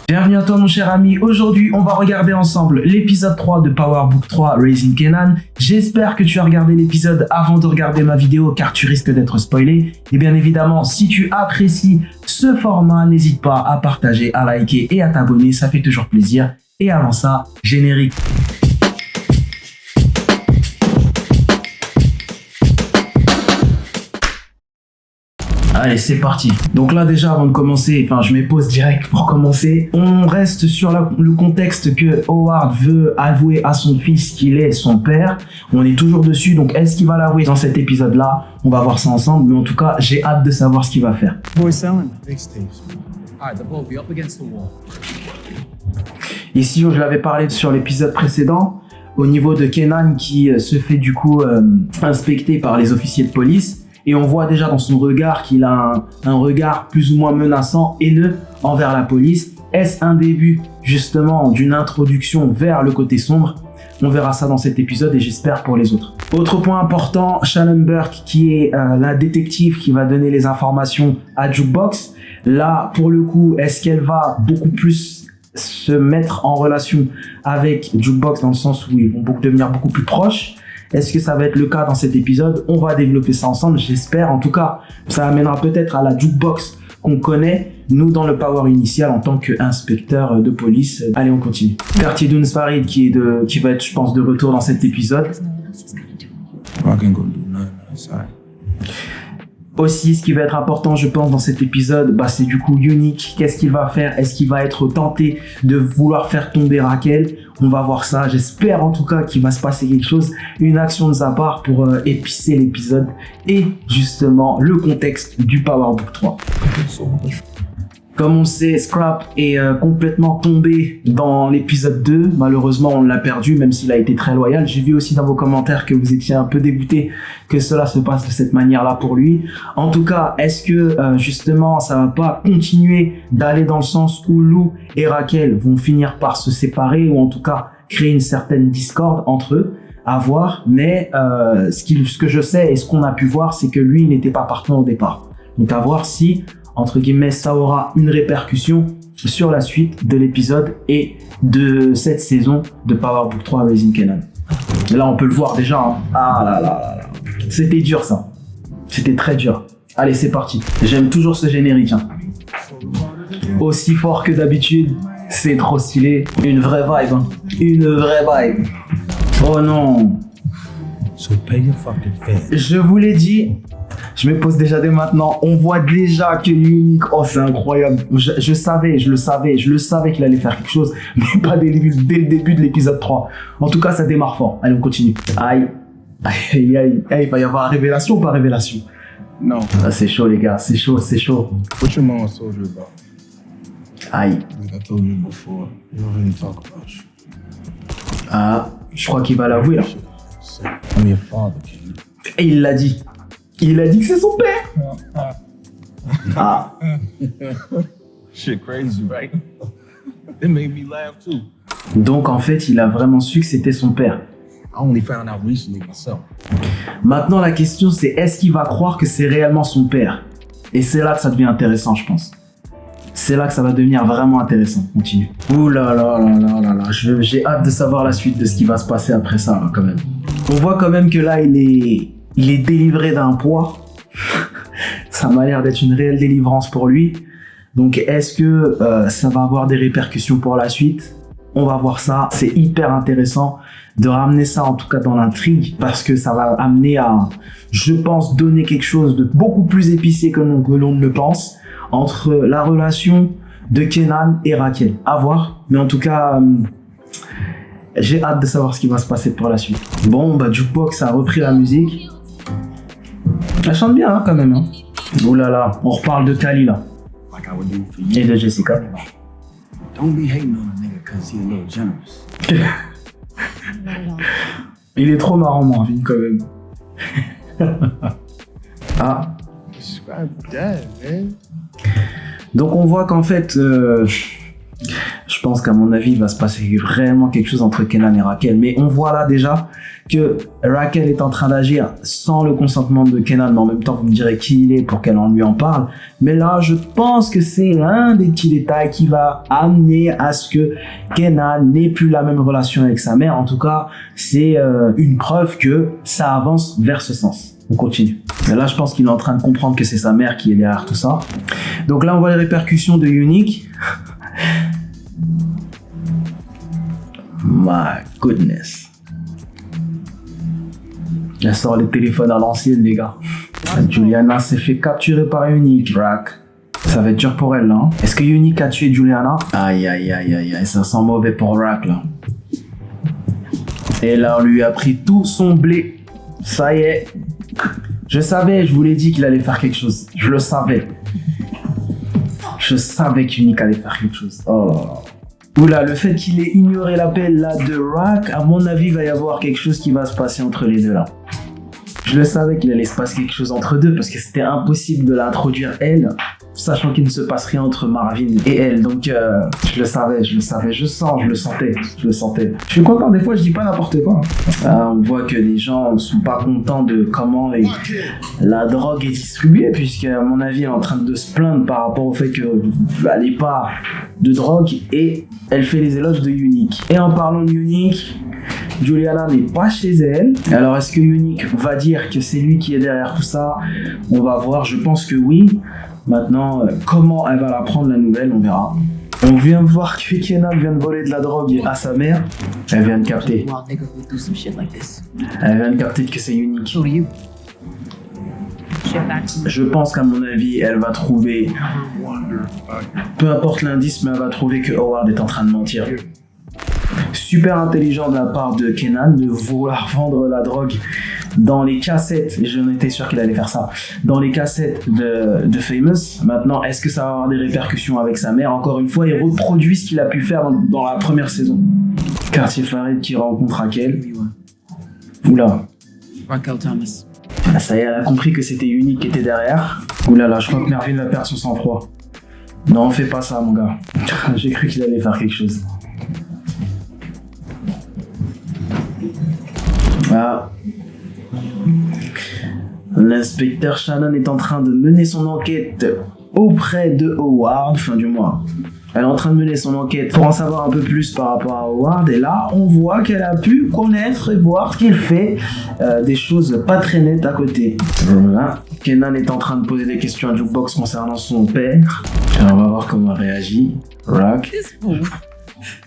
Bienvenue à toi mon cher ami, aujourd'hui on va regarder ensemble l'épisode 3 de Power Book 3 Raising Kanan. J'espère que tu as regardé l'épisode avant de regarder ma vidéo car tu risques d'être spoilé. Et bien évidemment, si tu apprécies ce format, n'hésite pas à partager, à liker et à t'abonner, ça fait toujours plaisir. Et avant ça, générique. Allez, c'est parti. Donc là, déjà, avant de commencer, je mets pause direct pour commencer. On reste sur le contexte que Howard veut avouer à son fils qu'il est son père. On est toujours dessus, donc est-ce qu'il va l'avouer dans cet épisode-là? On va voir ça ensemble, mais en tout cas, j'ai hâte de savoir ce qu'il va faire. Ici, je l'avais parlé sur l'épisode précédent, au niveau de Kanan qui se fait du coup inspecter par les officiers de police. Et on voit déjà dans son regard qu'il a un regard plus ou moins menaçant, haineux envers la police. Est-ce un début justement d'une introduction vers le côté sombre? On verra ça dans cet épisode et j'espère pour les autres. Autre point important, Shannon Burke qui est la détective qui va donner les informations à Jukebox. Là, pour le coup, est-ce qu'elle va beaucoup plus se mettre en relation avec Jukebox dans le sens où ils vont devenir beaucoup plus proches? Est-ce que ça va être le cas dans cet épisode? On va développer ça ensemble, j'espère. En tout cas, ça amènera peut-être à la Jukebox qu'on connaît, nous, dans le Power initial en tant qu'inspecteur de police. Allez, on continue. Quartier Dunes Farid qui va être, je pense, de retour dans cet épisode. Aussi, ce qui va être important, je pense, dans cet épisode, c'est du coup Unique. Qu'est-ce qu'il va faire? Est-ce qu'il va être tenté de vouloir faire tomber Raquel? On va voir ça. J'espère en tout cas qu'il va se passer quelque chose, une action de sa part pour épicer l'épisode et justement le contexte du Power Book 3. Comme on sait, Scrap est complètement tombé dans l'épisode 2. Malheureusement, on l'a perdu, même s'il a été très loyal. J'ai vu aussi dans vos commentaires que vous étiez un peu dégoûté que cela se passe de cette manière-là pour lui. En tout cas, est-ce que justement, ça va pas continuer d'aller dans le sens où Lou et Raquel vont finir par se séparer ou en tout cas créer une certaine discorde entre eux? À voir. Mais ce que je sais et ce qu'on a pu voir, c'est que lui, il n'était pas partant au départ. Donc à voir si entre guillemets, ça aura une répercussion sur la suite de l'épisode et de cette saison de Power Book 3 Raising Kanan. Là, on peut le voir déjà. Hein. Ah là là là là. C'était dur ça. C'était très dur. Allez, c'est parti. J'aime toujours ce générique. Hein. Aussi fort que d'habitude. C'est trop stylé. Une vraie vibe. Hein. Une vraie vibe. Oh non. Je vous l'ai dit. Je me pose déjà dès maintenant. On voit déjà que Unique, oh c'est incroyable. Je le savais qu'il allait faire quelque chose, mais pas dès le début de l'épisode 3. En tout cas, ça démarre fort. Allez, on continue. Aïe. Aïe, aïe, aïe. Il va y avoir révélation ou pas révélation? Non. Ah, c'est chaud, les gars. C'est chaud, c'est chaud. What your mom told you about? Aïe. Like I told you before, you don't really talk about you. Ah, je crois qu'il va l'avouer là. I'm your father, kid. Et il l'a dit. Il a dit que c'est son père. Ah. Shit crazy, right? It made me laugh too. Donc en fait, il a vraiment su que c'était son père. I only found out recently myself. Maintenant, la question c'est est-ce qu'il va croire que c'est réellement son père? Et c'est là que ça devient intéressant, je pense. C'est là que ça va devenir vraiment intéressant. Continue. Ouh là là là là là là. J'ai hâte de savoir la suite de ce qui va se passer après ça, là, quand même. On voit quand même que là, il est délivré d'un poids. Ça m'a l'air d'être une réelle délivrance pour lui. Donc, est-ce que ça va avoir des répercussions pour la suite? On va voir ça. C'est hyper intéressant de ramener ça, en tout cas dans l'intrigue, parce que ça va amener à, je pense, donner quelque chose de beaucoup plus épicé que l'on ne le pense entre la relation de Kanan et Raquel. À voir. Mais en tout cas, j'ai hâte de savoir ce qui va se passer pour la suite. Bon, Jukebox a repris la musique. Elle chante bien, hein, quand même. Hein. Oh là là, on reparle de Kali, là. Et de Jessica. Don't be hating on a nigga cause he a little generous. Il est trop marrant, Marvin, quand même. Ah. Describe that, man. Donc on voit qu'en fait, Je pense qu'à mon avis, il va se passer vraiment quelque chose entre Kenan et Raquel. Mais on voit là déjà que Raquel est en train d'agir sans le consentement de Kenan. Mais en même temps, vous me direz qui il est pour qu'elle lui en parle. Mais là, je pense que c'est l'un des petits détails qui va amener à ce que Kenan n'ait plus la même relation avec sa mère. En tout cas, c'est une preuve que ça avance vers ce sens. On continue. Et là, je pense qu'il est en train de comprendre que c'est sa mère qui est derrière tout ça. Donc là, on voit les répercussions de Unique. My goodness. Elle sort les téléphones à l'ancienne, les gars. Juliana s'est fait capturer par Unique. Rack. Ça va être dur pour elle, là. Hein. Est-ce que Unique a tué Juliana? Aïe, aïe, aïe, aïe, aïe. Ça sent mauvais pour Rack, là. Et là, on lui a pris tout son blé. Ça y est. Je savais, je vous l'ai dit qu'il allait faire quelque chose. Je le savais. Je savais qu'Unique allait faire quelque chose. Oh. Oula, le fait qu'il ait ignoré l'appel là de Rack, à mon avis, il va y avoir quelque chose qui va se passer entre les deux là. Je le savais qu'il allait se passer quelque chose entre deux parce que c'était impossible de l'introduire elle, sachant qu'il ne se passe rien entre Marvin et elle. Donc je le savais, je le sentais. Je suis content, des fois je dis pas n'importe quoi. On voit que les gens ne sont pas contents de comment la drogue est distribuée, puisque à mon avis elle est en train de se plaindre par rapport au fait qu'elle n'ait pas de drogue et elle fait les éloges de Unique. Et en parlant de Unique, Juliana n'est pas chez elle. Alors est-ce que Unique va dire que c'est lui qui est derrière tout ça? On va voir, je pense que oui. Maintenant, comment elle va la prendre la nouvelle, on verra. On vient de voir que Kenan vient de voler de la drogue à sa mère. Elle vient de capter. Elle vient de capter que c'est Unique. Je pense qu'à mon avis, elle va trouver... Peu importe l'indice, mais elle va trouver que Howard est en train de mentir. Super intelligent de la part de Kenan de vouloir vendre la drogue dans les cassettes, et j'en étais sûr qu'il allait faire ça, dans les cassettes de Famous. Maintenant, est-ce que ça va avoir des répercussions avec sa mère? Encore une fois, il reproduit ce qu'il a pu faire dans la première saison. Quartier Farid qui rencontre Raquel. Oula. Raquel Thomas. Ah, ça y est, elle a compris que c'était Unique qui était derrière. Oula là, je crois que Marvin va perdre son sang-froid. Non, fais pas ça, mon gars. J'ai cru qu'il allait faire quelque chose. Ah. L'inspecteur Shannon est en train de mener son enquête auprès de Howard, enfin du moins, elle est en train de mener son enquête pour en savoir un peu plus par rapport à Howard, et là on voit qu'elle a pu connaître et voir qu'il fait des choses pas très nettes à côté. Voilà. Kenan est en train de poser des questions à Jukebox concernant son père. Alors, on va voir comment elle réagit. Rack.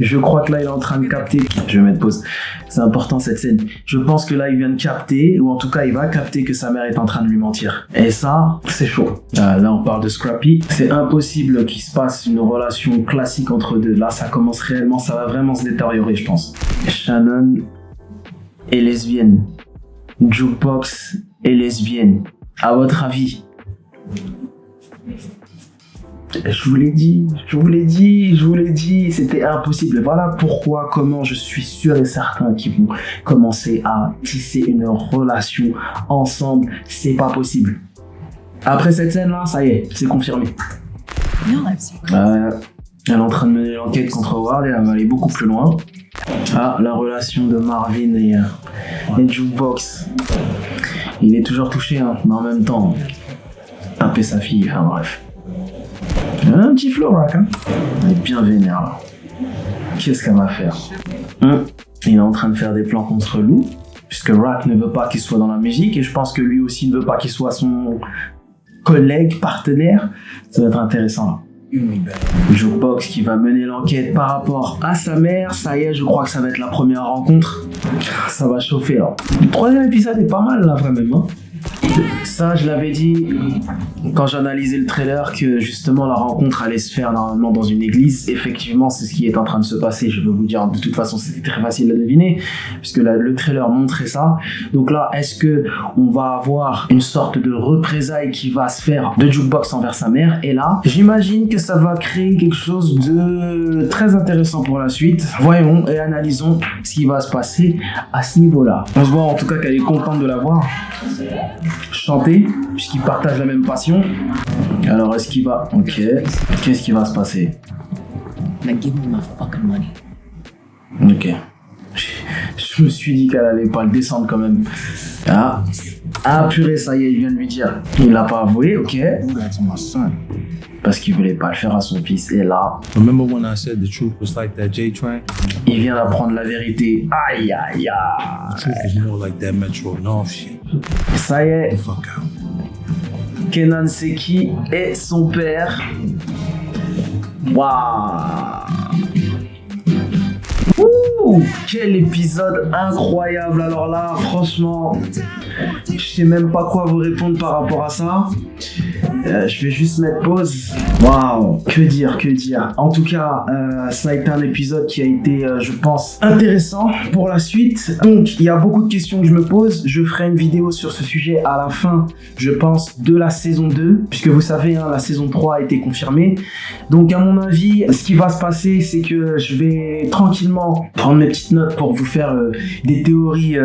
Je crois que là, il est en train de capter. Je vais mettre pause. C'est important cette scène. Je pense que là, il vient de capter, ou en tout cas, il va capter que sa mère est en train de lui mentir. Et ça, c'est chaud. Là, on parle de Scrappy. C'est impossible qu'il se passe une relation classique entre deux. Là, ça commence réellement, ça va vraiment se détériorer, je pense. Shannon est lesbienne. Jukebox est lesbienne. À votre avis? Je vous l'ai dit, c'était impossible. Voilà pourquoi, comment je suis sûr et certain qu'ils vont commencer à tisser une relation ensemble. C'est pas possible. Après cette scène-là, ça y est, c'est confirmé. Elle est en train de mener l'enquête contre Howard et elle va aller beaucoup plus loin. Ah, la relation de Marvin et Jukebox. Il est toujours touché, hein, mais en même temps, taper sa fille, enfin bref. Un petit flow, Rack, hein. Elle est bien vénère, là. Qu'est-ce qu'elle va faire? Il est en train de faire des plans contre Lou, puisque Rack ne veut pas qu'il soit dans la musique, et je pense que lui aussi ne veut pas qu'il soit son collègue, partenaire. Ça va être intéressant, là. Jukebox qui va mener l'enquête par rapport à sa mère. Ça y est, je crois que ça va être la première rencontre. Ça va chauffer, là. Le troisième épisode est pas mal, là, vraiment. Ça, je l'avais dit quand j'analysais le trailer, que justement la rencontre allait se faire normalement dans une église. Effectivement, c'est ce qui est en train de se passer. Je veux vous dire, de toute façon, c'était très facile à deviner, puisque le trailer montrait ça. Donc là, est-ce que on va avoir une sorte de représailles qui va se faire de Jukebox envers sa mère? Et là, j'imagine que ça va créer quelque chose de très intéressant pour la suite. Voyons et analysons ce qui va se passer à ce niveau-là. On se voit en tout cas qu'elle est contente de la voir chanter, puisqu'ils partagent la même passion. Alors est-ce qu'il va... Ok, qu'est-ce qui va se passer? Now give me my fucking money. Ok. Je me suis dit qu'elle allait pas le descendre quand même. Ah purée, ça y est, il vient de lui dire. Il l'a pas avoué, ok. Do that to my son. Parce qu'il voulait pas le faire à son fils. Et là, Remember when I said the truth was like that J train? il vient d'apprendre la vérité. Aïe aïe aïe. The truth is more like that Metro North shit. Ça y est, Fuck out. Kenan Seki est son père. Waouh. Ouh, quel épisode incroyable. Alors là, franchement, je sais même pas quoi vous répondre par rapport à ça. Je vais juste mettre pause. Waouh, que dire. En tout cas, ça a été un épisode qui a été, je pense, intéressant pour la suite. Donc, il y a beaucoup de questions que je me pose. Je ferai une vidéo sur ce sujet à la fin, je pense, de la saison 2. Puisque vous savez, hein, la saison 3 a été confirmée. Donc, à mon avis, ce qui va se passer, c'est que je vais tranquillement prendre mes petites notes pour vous faire des théories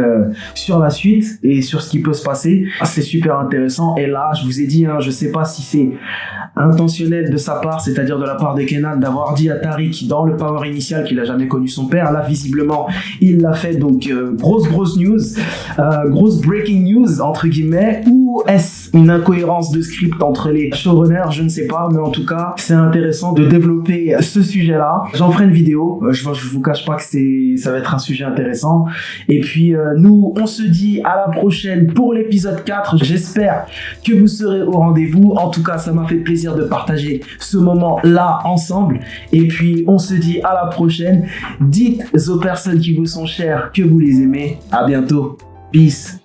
sur la suite et sur ce qui peut se passer. C'est super intéressant. Et là, je vous ai dit, hein, je sais pas si c'est intentionnel de sa part, c'est-à-dire de la part de Kenan, d'avoir dit à Tariq dans le power initial qu'il a jamais connu son père. Là, visiblement, il l'a fait. Donc, grosse news, grosse breaking news, entre guillemets. Ou est-ce une incohérence de script entre les showrunners? Je ne sais pas, mais en tout cas, c'est intéressant de développer ce sujet-là. J'en ferai une vidéo. Je vous cache pas que ça va être un sujet intéressant. Et puis, nous, on se dit à la prochaine pour l'épisode 4. J'espère que vous serez au rendez-vous. En tout cas, ça m'a fait plaisir de partager ce moment-là ensemble. Et puis, on se dit à la prochaine. Dites aux personnes qui vous sont chères que vous les aimez. À bientôt. Peace.